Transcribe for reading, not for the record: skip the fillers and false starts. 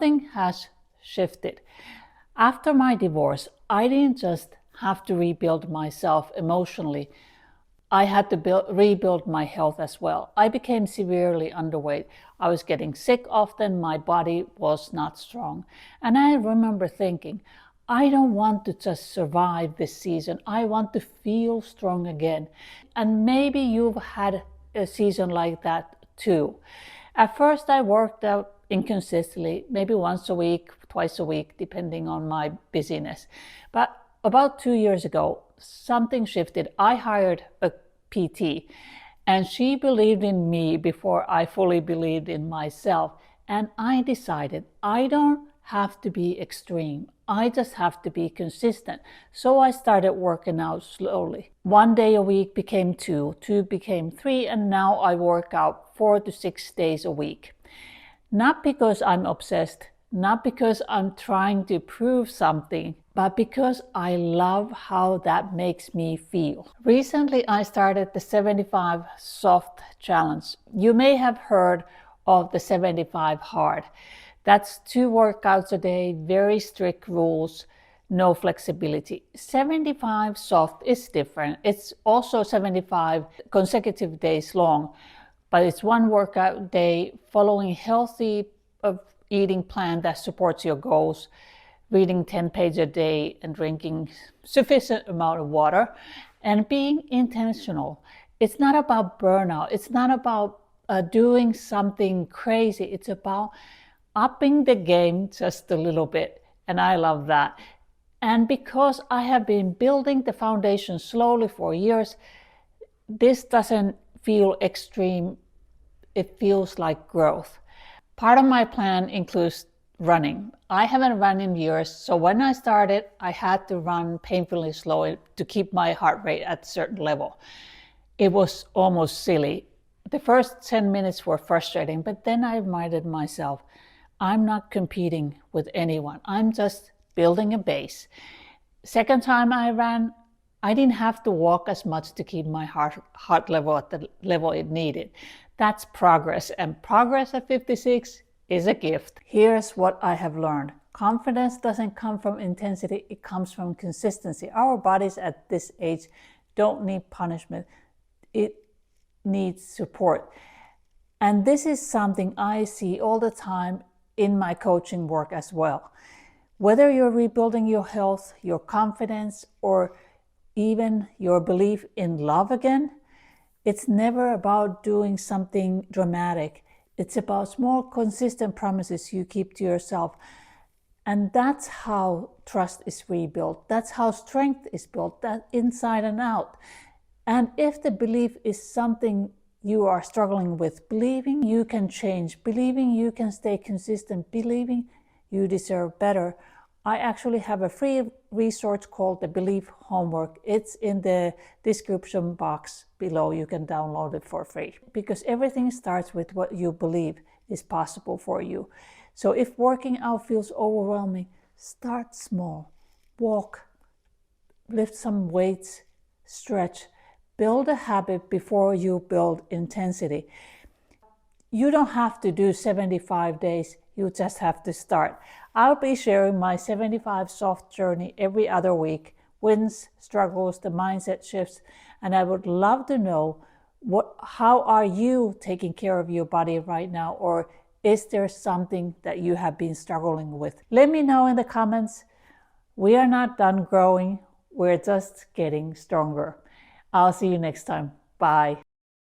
Something has shifted. After my divorce, I didn't just have to rebuild myself emotionally. I had to rebuild my health as well. I became severely underweight. I was getting sick often. My body was not strong. And I remember thinking, I don't want to just survive this season. I want to feel strong again. And maybe you've had a season like that too. At first, I worked out inconsistently, maybe once a week, twice a week, depending on my busyness. But about 2 years ago, something shifted. I hired a PT, and she believed in me before I fully believed in myself. And I decided I don't have to be extreme. I just have to be consistent. So I started working out slowly. 1 day a week became two became three, and now I work out 4 to 6 days a week. Not because I'm obsessed, not because I'm trying to prove something, but because I love how that makes me feel. Recently, I started the 75 Soft Challenge. You may have heard of the 75 Hard. That's 2 workouts a day, very strict rules, no flexibility. 75 Soft is different. It's also 75 consecutive days long, but it's 1 workout day following healthy eating plan that supports your goals, reading 10 pages a day and drinking sufficient amount of water, and being intentional. It's not about burnout. It's not about doing something crazy. It's about upping the game just a little bit. And I love that. And because I have been building the foundation slowly for years, this doesn't feel extreme. It feels like growth. Part of my plan includes running. I haven't run in years, so when I started, I had to run painfully slow to keep my heart rate at a certain level. It was almost silly. The first 10 minutes were frustrating, but then I reminded myself, I'm not competing with anyone. I'm just building a base. Second time I ran, I didn't have to walk as much to keep my heart level at the level it needed. That's progress, and progress at 56 is a gift. Here's what I have learned. Confidence doesn't come from intensity, it comes from consistency. Our bodies at this age don't need punishment, it needs support. And this is something I see all the time in my coaching work as well. Whether you're rebuilding your health, your confidence, or even your belief in love again, it's never about doing something dramatic. It's about small, consistent promises you keep to yourself. And that's how trust is rebuilt. That's how strength is built, that inside and out. And if the belief is something you are struggling with, believing you can change, believing you can stay consistent, believing you deserve better, I actually have a free resource called the Belief Homework. It's in the description box below. You can download it for free. Because everything starts with what you believe is possible for you. So if working out feels overwhelming, start small. Walk, lift some weights, stretch. Build a habit before you build intensity. You don't have to do 75 days. You just have to start. I'll be sharing my 75 Soft journey every other week, wins, struggles, the mindset shifts, and I would love to know how are you taking care of your body right now, or is there something that you have been struggling with? Let me know in the comments. We are not done growing, we're just getting stronger. I'll see you next time. Bye.